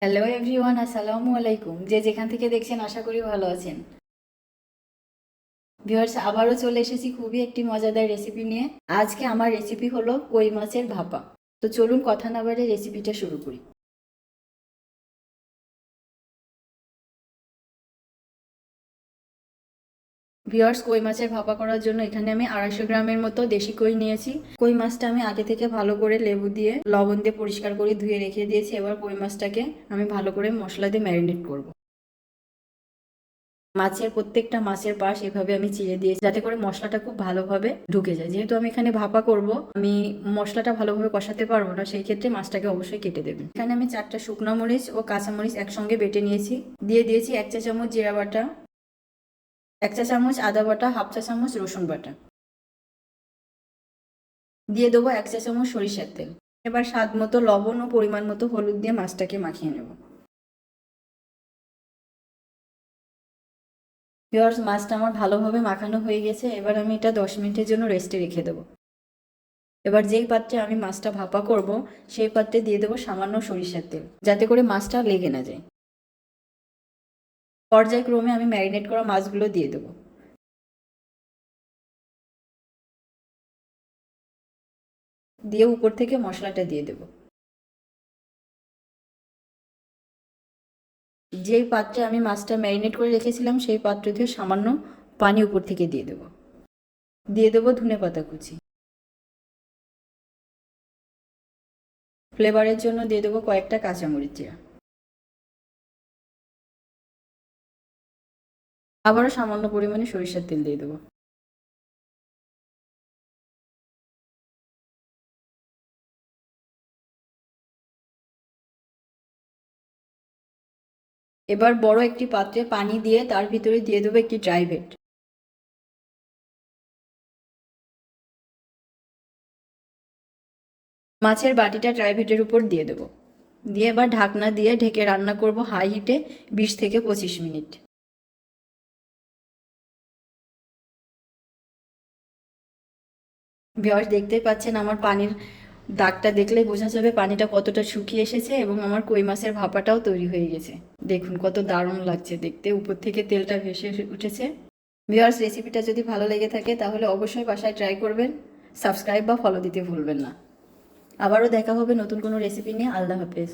Hello everyone, আসসালামু আলাইকুম। যে যেখান থেকে দেখছেন আশা করি ভালো আছেন। ভিউয়ার্স, আবারও চলে এসেছি খুবই একটি মজাদার রেসিপি নিয়ে। আজকে আমার রেসিপি হলো কই মাছের ভাপা। তো চলুন কথা না বাড়িয়ে রেসিপিটা শুরু করি। ভিউয়ার্স, কই মাছের ভাপা করার জন্য এখানে আমি 250 গ্রামের মতো দেশি কই নিয়েছি। কই মাছটা আমি আগে থেকে ভালো করে লেবু দিয়ে লবণ দিয়ে পরিষ্কার করে ধুয়ে রেখে দিয়েছি। এবার কই মাছটাকে আমি ভালো করে মশলা দিয়ে ম্যারিনেট করব। প্রত্যেকটা মাছের পাশ এভাবে আমি চিড়ে দিয়েছি, যাতে করে মশলাটা খুব ভালোভাবে ঢুকে যায়। যেহেতু আমি এখানে ভাপা করব, আমি মশলাটা ভালোভাবে কষাতে পারবো না, সেই ক্ষেত্রে মাছটাকে অবশ্যই কেটে দেবেন। এখানে আমি 4টা শুকনো মরিচ ও কাঁচা মরিচ একসঙ্গে বেটে নিয়েছি। দিয়ে দিয়েছি 1 চা চামচ জিরা বাটা, 1 চা চামচ আদা বাটা, হাফ চা চামচ রসুন বাটা। দিয়ে দেবো 1 চা চামচ সরিষার তেল। এবার স্বাদ মতো লবণ ও পরিমাণ মতো হলুদ দিয়ে মাছটাকে মাখিয়ে নেব। ভিউয়ার্স, মাছটা আমার ভালোভাবে মাখানো হয়ে গেছে। এবার আমি এটা 10 মিনিটের জন্য রেস্টে রেখে দেবো। এবার যেই পাত্রে আমি মাছটা ভাপা করব, সেই পাত্রে দিয়ে দেবো সামান্য সরিষার তেল, যাতে করে মাছটা লেগে না যায়। পর্যায়ক্রমে আমি ম্যারিনেট করা মাছগুলো দিয়ে দেবো। দিয়ে উপর থেকে মশলাটা দিয়ে দেবো। যেই পাত্রে আমি মাছটা ম্যারিনেট করে রেখেছিলাম, সেই পাত্র দিয়ে সামান্য পানি উপর থেকে দিয়ে দেবো। দিয়ে দেবো ধনেপাতা কুচি। ফ্লেভারের জন্য দিয়ে দেবো কয়েকটা কাঁচামরিচ। আবারও সামান্য পরিমাণে সরিষার তেল দিয়ে দেবো। এবার বড় একটি পাত্রে পানি দিয়ে তার ভিতরে দিয়ে দেবো একটি ড্রাই ভেট। মাছের বাটিটা ড্রাই ভেটের উপর দিয়ে দেবো। দিয়ে এবার ঢাকনা দিয়ে ঢেকে রান্না করব হাই হিটে 20 থেকে 25 মিনিট। ভিউয়ার্স, দেখতেই পাচ্ছেন আমার পানির দাগটা দেখলেই বোঝা যাবে পানিটা কতটা শুকিয়ে এসেছে এবং আমার কই মাছের ভাপাটাও তৈরি হয়ে গেছে। দেখুন কত দারুণ লাগছে দেখতে, উপর থেকে তেলটা ভেসে উঠেছে। ভিউয়ার্স, রেসিপিটা যদি ভালো লেগে থাকে তাহলে অবশ্যই বাসায় ট্রাই করবেন। সাবস্ক্রাইব বা ফলো দিতে ভুলবেন না। আবারও দেখা হবে নতুন কোনো রেসিপি নিয়ে। আল্লাহ হাফেজ।